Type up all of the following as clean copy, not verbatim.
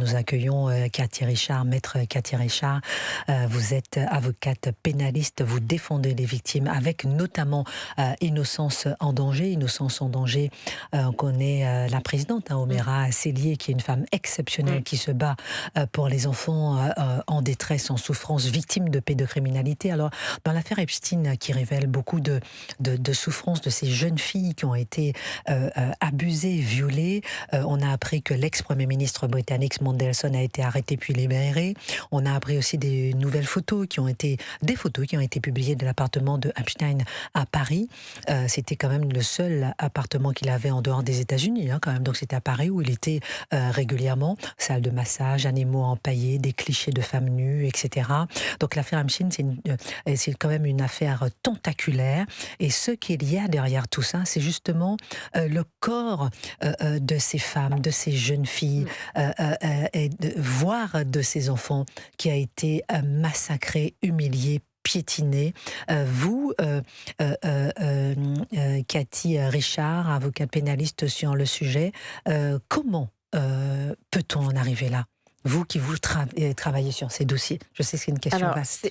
nous accueillons Cathy Richard, maître Cathy Richard. Vous êtes avocate pénaliste, vous défendez les victimes avec notamment Innocence en danger. Innocence en danger, on connaît la présidente, Oméra Sellier, qui est une femme exceptionnelle qui se bat pour les enfants en détresse, en souffrance, victimes de pédocriminalité. Alors, dans l'affaire Epstein, qui révèle beaucoup de souffrance de ces jeunes filles qui ont été abusées, violées, on a appris que l'ex-premier ministre britannique Mandelson a été arrêté puis libéré. On a appris aussi des nouvelles photos qui ont été publiées de l'appartement de Epstein à Paris. C'était quand même le seul appartement qu'il avait en dehors des États-Unis, quand même. Donc c'était à Paris où il était régulièrement. Salle de massage, animaux empaillés, des clichés de femmes nues, etc. Donc l'affaire Epstein, c'est quand même une affaire tentaculaire. Et ce qu'il y a derrière tout ça, c'est justement le corps de ces femmes, de ces jeunes filles, voire de ces enfants qui a été massacré, humilié, piétiné. Vous, Cathy Richard, avocate pénaliste sur le sujet, comment peut-on en arriver là ? Vous qui travaillez sur ces dossiers, je sais que c'est une question vaste.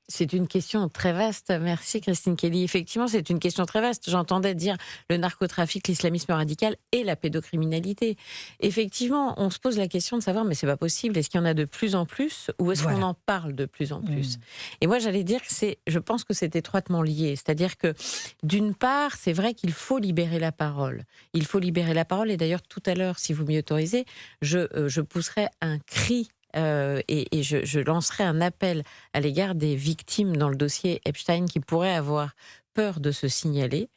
C'est une question très vaste. Merci Christine Kelly. Effectivement, c'est une question très vaste. J'entendais dire le narcotrafic, l'islamisme radical et la pédocriminalité. Effectivement, on se pose la question de savoir, mais c'est pas possible. Est-ce qu'il y en a de plus en plus ou est-ce qu'on en parle de plus en plus ? Et moi, j'allais dire que je pense que c'est étroitement lié. C'est-à-dire que, d'une part, c'est vrai qu'il faut libérer la parole. Il faut libérer la parole. Et d'ailleurs, tout à l'heure, si vous m'y autorisez, je pousserai un cri et je lancerai un appel à l'égard des victimes dans le dossier Epstein qui pourraient avoir peur de se signaler.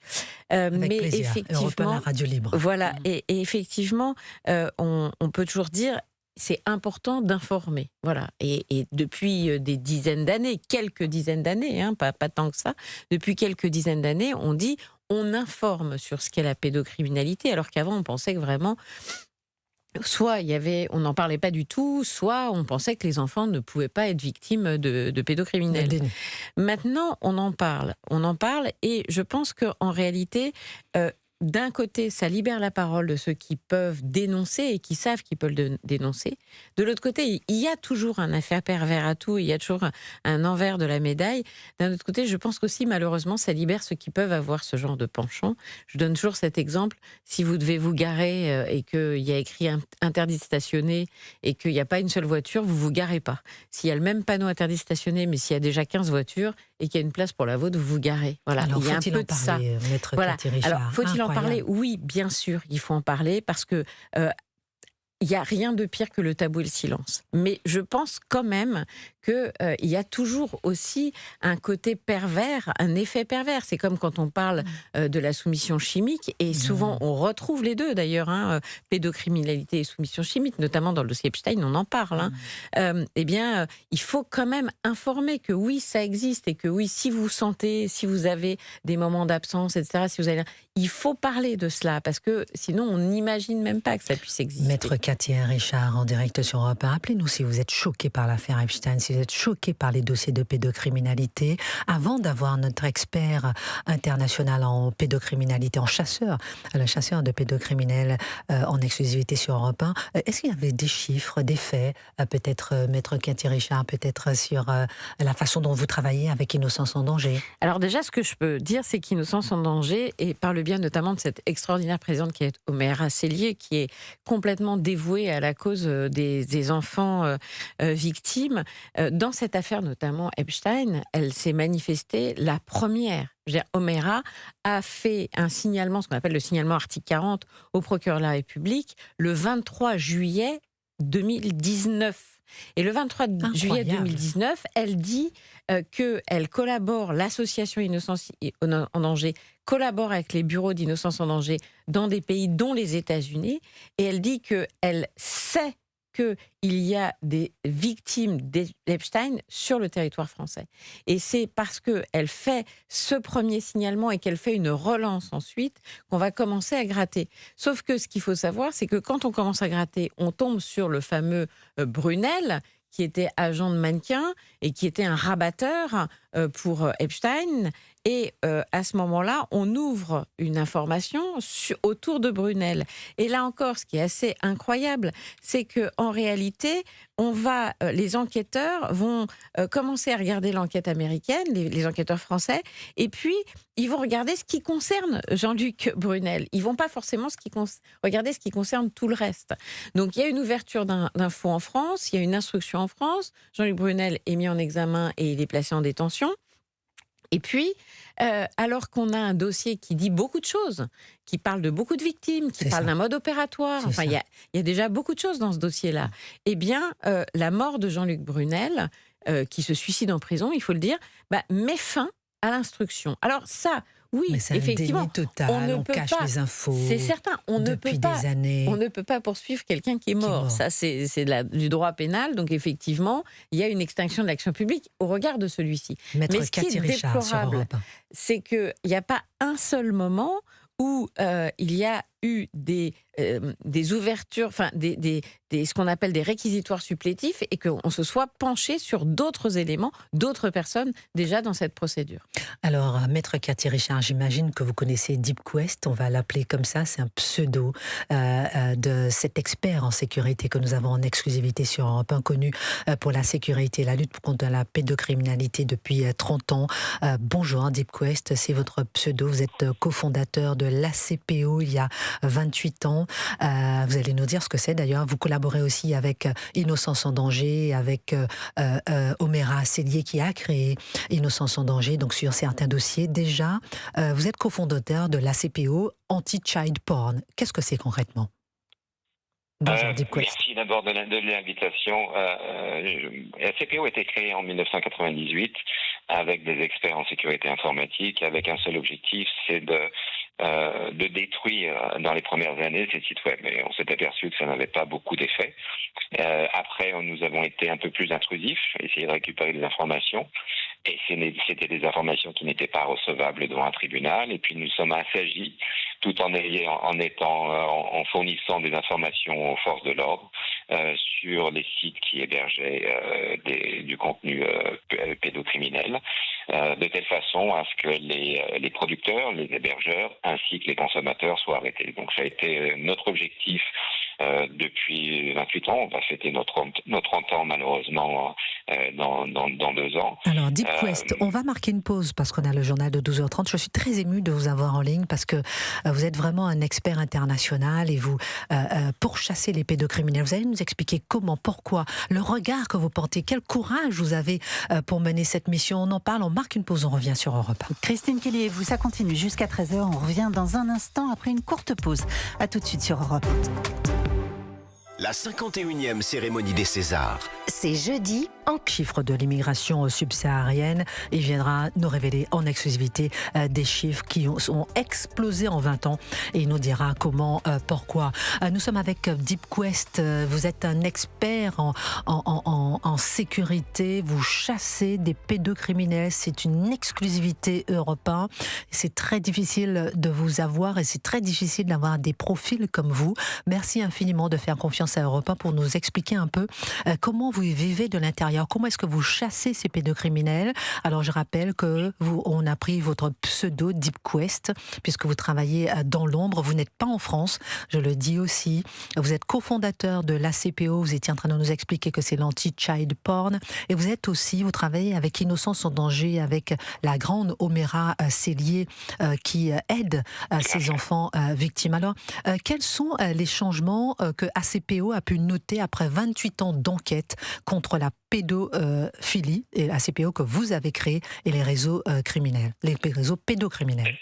Avec mais plaisir. effectivement, la radio libre. Voilà, et effectivement, on peut toujours dire c'est important d'informer. Voilà. Et depuis des dizaines d'années, quelques dizaines d'années, pas tant que ça, depuis quelques dizaines d'années, on dit on informe sur ce qu'est la pédocriminalité, alors qu'avant on pensait que vraiment soit on n'en parlait pas du tout, soit on pensait que les enfants ne pouvaient pas être victimes de pédocriminels. Maintenant, on en parle, et je pense qu'en réalité, d'un côté, ça libère la parole de ceux qui peuvent dénoncer et qui savent qu'ils peuvent dénoncer. De l'autre côté, il y a toujours un effet pervers à tout, il y a toujours un envers de la médaille. D'un autre côté, je pense qu'aussi, malheureusement, ça libère ceux qui peuvent avoir ce genre de penchant. Je donne toujours cet exemple. Si vous devez vous garer et qu'il y a écrit interdit de stationner et qu'il n'y a pas une seule voiture, vous ne vous garez pas. S'il y a le même panneau interdit de stationner, mais s'il y a déjà 15 voitures et qu'il y a une place pour la vôtre, vous vous garez. Voilà. Alors, il y a un peu de ça. Maître Voilà. Cathy Richard. Alors, faut-il en parler ? Oui, bien sûr, il faut en parler parce que il n'y a rien de pire que le tabou et le silence. Mais je pense quand même qu'il y a toujours aussi un côté pervers, un effet pervers. C'est comme quand on parle de la soumission chimique, et souvent on retrouve les deux d'ailleurs, pédocriminalité et soumission chimique, notamment dans le dossier Epstein, on en parle. Il faut quand même informer que oui, ça existe, et que oui, si vous sentez, si vous avez des moments d'absence, etc., il faut parler de cela, parce que sinon on n'imagine même pas que ça puisse exister. Maître Cathy Richard, en direct sur Europe 1. Appelez-nous si vous êtes choqué par l'affaire Epstein, si vous êtes choqué par les dossiers de pédocriminalité. Avant d'avoir notre expert international en pédocriminalité, en chasseur, le chasseur de pédocriminels en exclusivité sur Europe 1, est-ce qu'il y avait des chiffres, des faits, peut-être Maître Cathy Richard, peut-être sur la façon dont vous travaillez avec Innocence en danger ? Alors déjà, ce que je peux dire, c'est qu'Innocence en danger, et par le bien notamment de cette extraordinaire présidente qui est Oméra Sellier, qui est complètement dévouée à la cause des enfants victimes. Dans cette affaire, notamment Epstein, elle s'est manifestée la première. Oméra a fait un signalement, ce qu'on appelle le signalement article 40, au procureur de la République le 23 juillet 2019. Et le 23 juillet 2019, elle dit qu'elle collabore, l'association Innocence en danger collabore avec les bureaux d'Innocence en danger dans des pays dont les États-Unis, et elle dit qu'elle sait qu'il y a des victimes d'Epstein sur le territoire français. Et c'est parce qu'elle fait ce premier signalement et qu'elle fait une relance ensuite qu'on va commencer à gratter. Sauf que ce qu'il faut savoir, c'est que quand on commence à gratter, on tombe sur le fameux Brunel, qui était agent de mannequin et qui était un rabatteur pour Epstein. Et à ce moment-là, on ouvre une information autour de Brunel. Et là encore, ce qui est assez incroyable, c'est que en réalité, les enquêteurs vont commencer à regarder l'enquête américaine, les enquêteurs français, et puis ils vont regarder ce qui concerne Jean-Luc Brunel. Ils vont pas forcément regarder ce qui concerne tout le reste. Donc il y a une ouverture d'infos en France, il y a une instruction en France. Jean-Luc Brunel est mis en examen et il est placé en détention. Et puis, alors qu'on a un dossier qui dit beaucoup de choses, qui parle de beaucoup de victimes, qui parle d'un mode opératoire, enfin, il y a déjà beaucoup de choses dans ce dossier-là. Eh bien, la mort de Jean-Luc Brunel, qui se suicide en prison, il faut le dire, met fin à l'instruction. Alors ça, oui, mais c'est effectivement, un déni total, on cache les infos. C'est certain, depuis des années. On ne peut pas poursuivre quelqu'un qui est mort. Ça, c'est du droit pénal. Donc effectivement, il y a une extinction de l'action publique au regard de celui-ci. Maître Mais ce qui Cathy est Richard, déplorable, c'est qu'il n'y a pas un seul moment où il y a eu des ouvertures, enfin ce qu'on appelle des réquisitoires supplétifs, et qu'on se soit penché sur d'autres éléments, d'autres personnes déjà dans cette procédure. Alors, Maître Cathy Richard, j'imagine que vous connaissez DeepQuest, on va l'appeler comme ça, c'est un pseudo de cet expert en sécurité que nous avons en exclusivité sur Europe 1, connu pour la sécurité et la lutte contre la pédocriminalité depuis 30 ans. Bonjour, DeepQuest, c'est votre pseudo, vous êtes cofondateur de l'ACPO il y a 28 ans. Vous allez nous dire ce que c'est d'ailleurs. Vous collaborez aussi avec Innocence en danger, avec Omera Sellier qui a créé Innocence en danger, donc sur certains dossiers. Déjà, vous êtes cofondateur de l'ACPO Anti-Child Porn. Qu'est-ce que c'est concrètement? Bonjour, merci d'abord de l'invitation. La CPO a été créée en 1998 avec des experts en sécurité informatique, avec un seul objectif, c'est de détruire dans les premières années ces sites web. Et on s'est aperçu que ça n'avait pas beaucoup d'effet. Après, nous avons été un peu plus intrusifs, essayer de récupérer des informations. Et c'était des informations qui n'étaient pas recevables devant un tribunal. Et puis nous sommes assagis tout en fournissant des informations aux forces de l'ordre sur les sites qui hébergeaient du contenu pédocriminel, de telle façon à ce que les producteurs, les hébergeurs, ainsi que les consommateurs soient arrêtés. Donc ça a été notre objectif depuis 28 ans. On va fêter notre 30 ans malheureusement dans 2 ans. Alors DeepQuest, on va marquer une pause parce qu'on a le journal de 12h30. Je suis très émue de vous avoir en ligne parce que vous êtes vraiment un expert international et vous pourchassez les pédocriminels. Vous allez nous expliquer comment, pourquoi, le regard que vous portez, quel courage vous avez pour mener cette mission. On en parle, on marque une pause, on revient sur Europe 1. Christine Kelly et vous, ça continue jusqu'à 13h. On revient dans un instant après une courte pause. À tout de suite sur Europe 1. La 51e cérémonie des Césars. C'est jeudi. En chiffre de l'immigration subsaharienne, il viendra nous révéler en exclusivité des chiffres qui ont explosé en 20 ans et il nous dira comment, pourquoi. Nous sommes avec DeepQuest, vous êtes un expert en sécurité, vous chassez des pédocriminels, c'est une exclusivité Europe 1. C'est très difficile de vous avoir et c'est très difficile d'avoir des profils comme vous. Merci infiniment de faire confiance à Europe 1 pour nous expliquer un peu comment vous vivez de l'intérieur. Comment est-ce que vous chassez ces pédocriminels? Alors je rappelle que on a pris votre pseudo DeepQuest puisque vous travaillez dans l'ombre, vous n'êtes pas en France, je le dis aussi. Vous êtes cofondateur de l'ACPO, vous étiez en train de nous expliquer que c'est l'anti-child porn et vous travaillez avec Innocence en danger, avec la grande Omera Sellier qui aide ces enfants victimes. Alors quels sont les changements que ACPO a pu noter après 28 ans d'enquête contre la pédophilie et la CPO que vous avez créé et les réseaux criminels, les réseaux pédocriminels?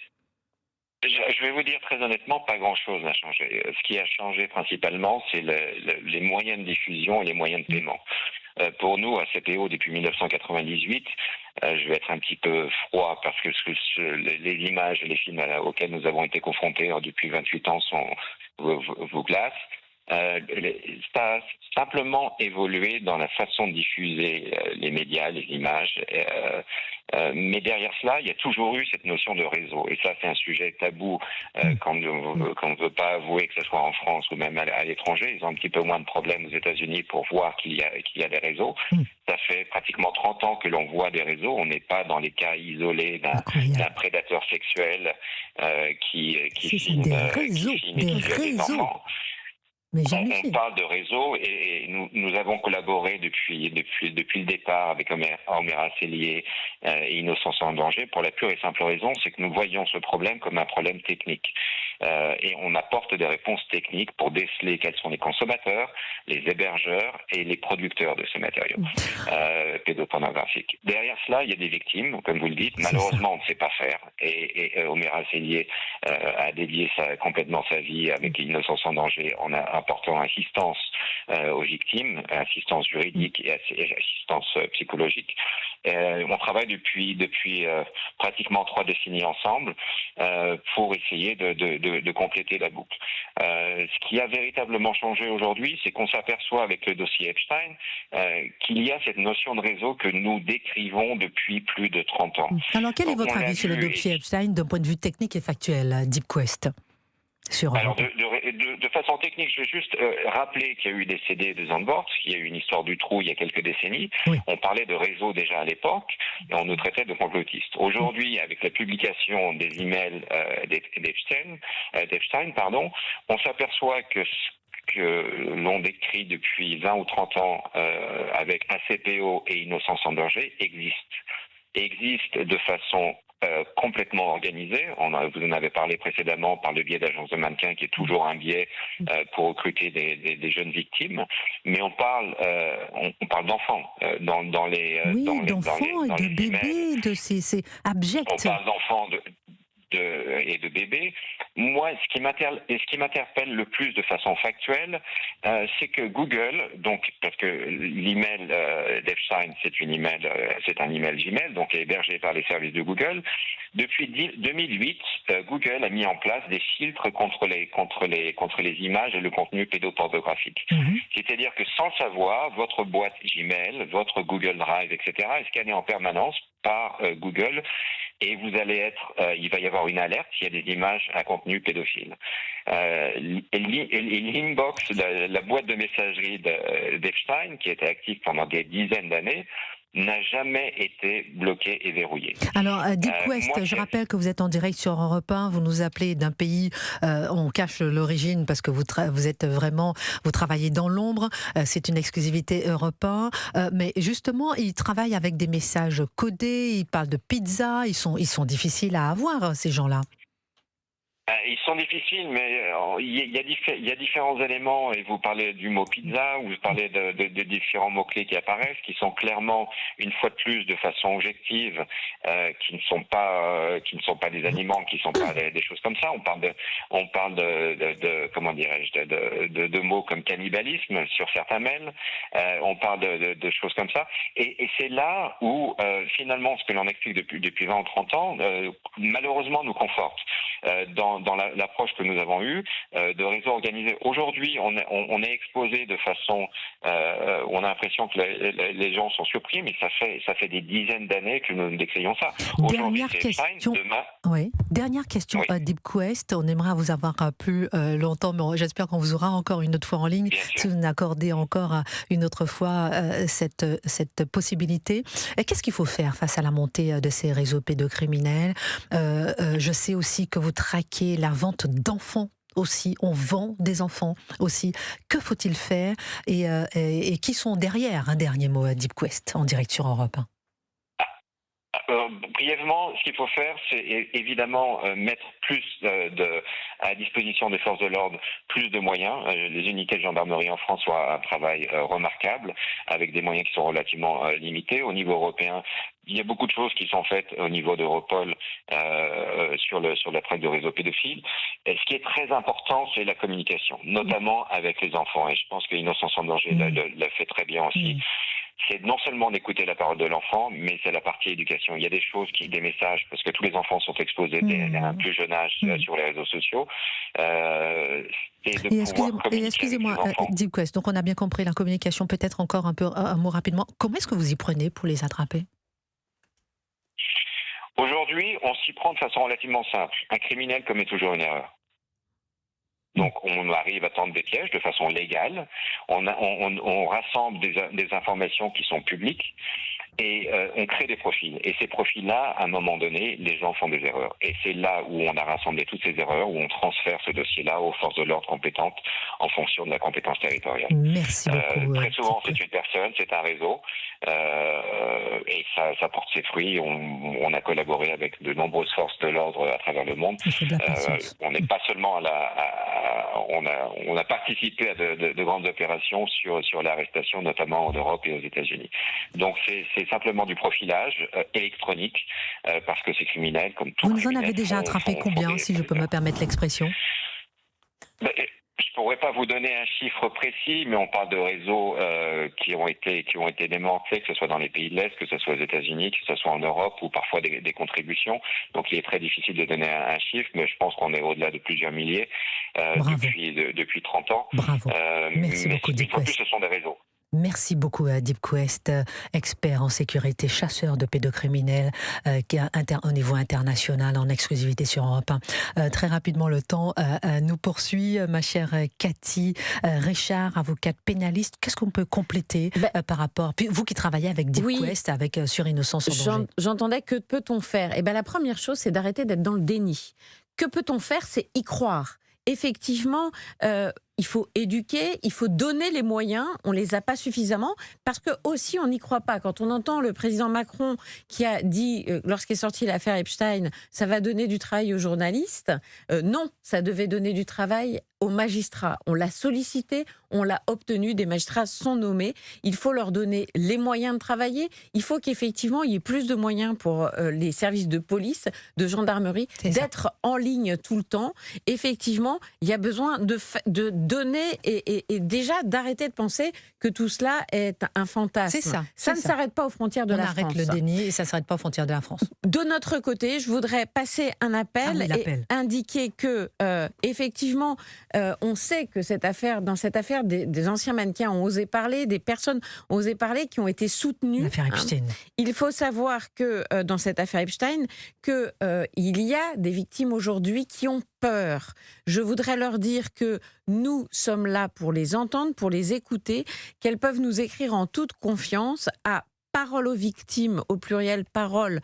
Je vais vous dire très honnêtement, pas grand-chose n'a changé. Ce qui a changé principalement, c'est les moyens de diffusion et les moyens de paiement. Pour nous, à CPO, depuis 1998, je vais être un petit peu froid parce que les images et les films auxquels nous avons été confrontés depuis 28 ans vous glacent. Ça a simplement évolué dans la façon de diffuser les médias, les images. Mais derrière cela, il y a toujours eu cette notion de réseau. Et ça, c'est un sujet tabou qu'on ne veut pas avouer, que ce soit en France ou même à l'étranger. Ils ont un petit peu moins de problèmes aux États-Unis pour voir qu'il y a des réseaux. Ça fait pratiquement 30 ans que l'on voit des réseaux. On n'est pas dans les cas isolés d'un prédateur sexuel qui filme des enfants. On parle de réseau et nous avons collaboré depuis le départ avec Omer Sellier et Innocence en danger pour la pure et simple raison, c'est que nous voyons ce problème comme un problème technique. Et on apporte des réponses techniques pour déceler quels sont les consommateurs, les hébergeurs et les producteurs de ces matériaux pédopornographiques. Derrière cela, il y a des victimes, comme vous le dites. Malheureusement, on ne sait pas faire. Et Omer Sellier a dédié complètement sa vie avec Innocence en danger en apportant assistance aux victimes, assistance juridique et assistance psychologique. On travaille depuis pratiquement 3 décennies ensemble pour essayer de compléter la boucle. Ce qui a véritablement changé aujourd'hui, c'est qu'on s'aperçoit avec le dossier Epstein qu'il y a cette notion de réseau que nous décrivons depuis plus de 30 ans. Alors quel est votre avis sur le dossier Epstein d'un point de vue technique et factuel, DeepQuest ? Alors, de façon technique, je vais juste rappeler qu'il y a eu des CD de Zandvoort, qu'il y a eu une histoire du trou il y a quelques décennies. Oui. On parlait de réseau déjà à l'époque et on nous traitait de complotistes. Aujourd'hui, avec la publication des emails d'Epstein, on s'aperçoit que ce que l'on décrit depuis 20 ou 30 ans avec ACPO et Innocence en danger existe de façon complètement organisée. Vous en avez parlé précédemment par le biais d'agences de mannequins, qui est toujours un biais pour recruter des jeunes victimes. Mais on parle d'enfants dans les d'enfants et de bébés, c'est abject. On parle d'enfants et de bébés. Moi, ce qui m'interpelle le plus de façon factuelle, c'est que Google, donc parce que l'email d'Epstein, c'est un email Gmail, donc hébergé par les services de Google. Depuis 2008, Google a mis en place des filtres contre les images et le contenu pédopornographique. C'est-à-dire que sans savoir, votre boîte Gmail, votre Google Drive, etc., est scannée en permanence par Google. Et il va y avoir une alerte s'il y a des images à contenu pédophile. L'inbox, la boîte de messagerie d'Epstein, qui était active pendant des dizaines d'années, n'a jamais été bloqué et verrouillé. Alors, DeepQuest, je rappelle que vous êtes en direct sur Europe 1, vous nous appelez d'un pays, on cache l'origine parce que vous travaillez dans l'ombre, c'est une exclusivité Europe 1, mais justement, ils travaillent avec des messages codés, ils parlent de pizza, ils sont difficiles à avoir, ces gens-là. Ils sont difficiles, mais il y a différents éléments, et vous parlez du mot pizza, ou vous parlez de différents mots-clés qui apparaissent, qui sont clairement, une fois de plus, de façon objective, qui ne sont pas des aliments, qui ne sont pas des choses comme ça. On parle de comment dirais-je, de mots comme cannibalisme sur certains mails, on parle de choses comme ça, et c'est là où, finalement, ce que l'on explique depuis 20 ou 30 ans, malheureusement nous conforte dans l'approche que nous avons eue de réseau organisé. Aujourd'hui, on est exposé de façon où on a l'impression que les gens sont surpris, mais ça fait des dizaines d'années que nous décrions ça. Dernière question. Dernière question, DeepQuest. On aimerait vous avoir plus longtemps, mais j'espère qu'on vous aura encore une autre fois en ligne, si vous n'accordez encore une autre fois cette possibilité. Qu'est-ce qu'il faut faire face à la montée de ces réseaux pédocriminels ? Je sais aussi que vous traquez la vente d'enfants aussi, on vend des enfants aussi. Que faut-il faire et qui sont derrière? Un dernier mot à DeepQuest en direct sur Europe 1. Brièvement, ce qu'il faut faire, c'est évidemment mettre plus à disposition des forces de l'ordre, plus de moyens. Les unités de gendarmerie en France font un travail remarquable, avec des moyens qui sont relativement limités. Au niveau européen, il y a beaucoup de choses qui sont faites au niveau d'Europol sur la traque de réseaux pédophiles. Et ce qui est très important, c'est la communication, notamment avec les enfants. Et je pense que Innocence en danger l'a fait très bien aussi. c'est non seulement d'écouter la parole de l'enfant, mais c'est la partie éducation. Il y a des choses, des messages, parce que tous les enfants sont exposés à un plus jeune âge sur les réseaux sociaux. Excusez-moi, Deep Quest, donc on a bien compris la communication, peut-être encore un mot rapidement. Comment est-ce que vous y prenez pour les attraper ? Aujourd'hui, on s'y prend de façon relativement simple. Un criminel commet toujours une erreur. Donc, on arrive à tendre des pièges de façon légale. On rassemble des informations qui sont publiques et on crée des profils. Et ces profils-là, à un moment donné, les gens font des erreurs. Et c'est là où on a rassemblé toutes ces erreurs, où on transfère ce dossier-là aux forces de l'ordre compétentes en fonction de la compétence territoriale. Merci beaucoup. Très souvent, c'est une personne, c'est un réseau. Et ça porte ses fruits. On a collaboré avec de nombreuses forces de l'ordre à travers le monde. On n'est pas seulement on a participé à de grandes opérations sur l'arrestation, notamment en Europe et aux États-Unis. Donc c'est simplement du profilage électronique, parce que ces criminels, comme tout criminel... Vous en avez déjà attrapé combien, si je peux me permettre l'expression ? Je ne pourrais pas vous donner un chiffre précis, mais on parle de réseaux qui ont été démantelés, que ce soit dans les pays de l'Est, que ce soit aux États-Unis, que ce soit en Europe, ou parfois des contributions. Donc il est très difficile de donner un chiffre, mais je pense qu'on est au-delà de plusieurs milliers depuis 30 ans. Bravo. Merci beaucoup, Deep Quest. Ce sont des réseaux. Merci beaucoup à Deep Quest, expert en sécurité, chasseur de pédocriminels, qui est au niveau international, en exclusivité sur Europe 1. Très rapidement, le temps nous poursuit. Ma chère Cathy Richard, avocate pénaliste, qu'est-ce qu'on peut compléter par rapport... Puis vous qui travaillez avec Deep Quest, sur Innocence en danger. J'entendais, que peut-on faire ? La première chose, c'est d'arrêter d'être dans le déni. Que peut-on faire ? C'est y croire. Effectivement, il faut éduquer, il faut donner les moyens, on ne les a pas suffisamment, parce que aussi on n'y croit pas. Quand on entend le président Macron qui a dit, lorsqu'est sortie l'affaire Epstein, ça va donner du travail aux journalistes, non, ça devait donner du travail aux magistrats. On l'a sollicité, on l'a obtenu, des magistrats sont nommés, il faut leur donner les moyens de travailler, il faut qu'effectivement il y ait plus de moyens pour les services de police, de gendarmerie, d'être en ligne tout le temps. Effectivement, il y a besoin de donner et déjà d'arrêter de penser que tout cela est un fantasme. Ça ne s'arrête pas aux frontières de la France. On arrête le déni et ça ne s'arrête pas aux frontières de la France. De notre côté, je voudrais passer un appel et indiquer que, effectivement, on sait que dans cette affaire, des anciens mannequins ont osé parler, des personnes ont osé parler qui ont été soutenues. L'affaire Epstein. Il faut savoir que dans cette affaire Epstein, il y a des victimes aujourd'hui qui ont peur. Je voudrais leur dire que nous sommes là pour les entendre, pour les écouter, qu'elles peuvent nous écrire en toute confiance à parole aux victimes, au pluriel, parole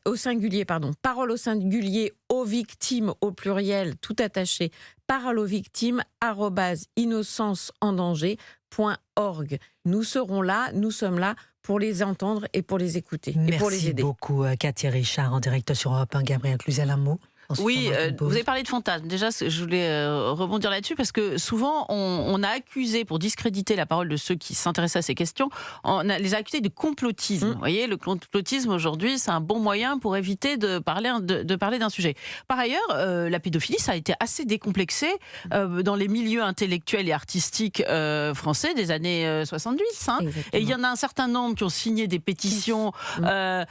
au singulier, parole au singulier, aux victimes, au pluriel, tout attaché, parole aux victimes, @innocenceendanger.org. Nous serons là, nous sommes là pour les entendre et pour les écouter et pour les aider. Merci beaucoup, Cathy Richard, en direct sur Europe 1. Gabriel Cluzel, un mot. Oui, vous avez parlé de fantasme. Déjà, je voulais rebondir là-dessus parce que souvent, on a accusé, pour discréditer la parole de ceux qui s'intéressent à ces questions, les a accusés de complotisme. Vous voyez, le complotisme aujourd'hui, c'est un bon moyen pour éviter de parler d'un sujet. Par ailleurs, la pédophilie, ça a été assez décomplexé dans les milieux intellectuels et artistiques français des années 70. Et il y en a un certain nombre qui ont signé des pétitions. On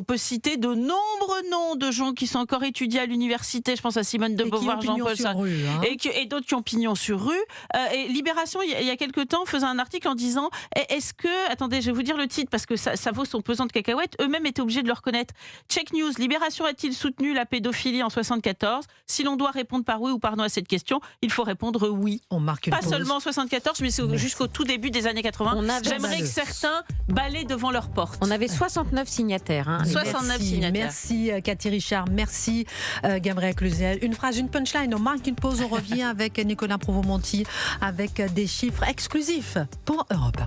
peut citer de nombreux noms de gens qui sont encore étudiés à l'université, je pense à Simone de Beauvoir, Jean-Paul Sartre, et d'autres qui ont pignon sur rue. Et Libération, il y a quelque temps, faisait un article en disant est-ce que, attendez, je vais vous dire le titre parce que ça vaut son pesant de cacahuètes, eux-mêmes étaient obligés de le reconnaître. Check News, Libération a-t-il soutenu la pédophilie en 74 ? Si l'on doit répondre par oui ou par non à cette question, il faut répondre oui. On marque une Pas pause. Seulement en 74, mais jusqu'au tout début des années 80. J'aimerais que certains balaient devant leur porte. On avait 69 signataires. 69 signataires. Merci Cathy Richard, merci Gabriel Cluzel. Une phrase, une punchline, on marque une pause, on revient avec Nicolas Provomonti avec des chiffres exclusifs pour Europe.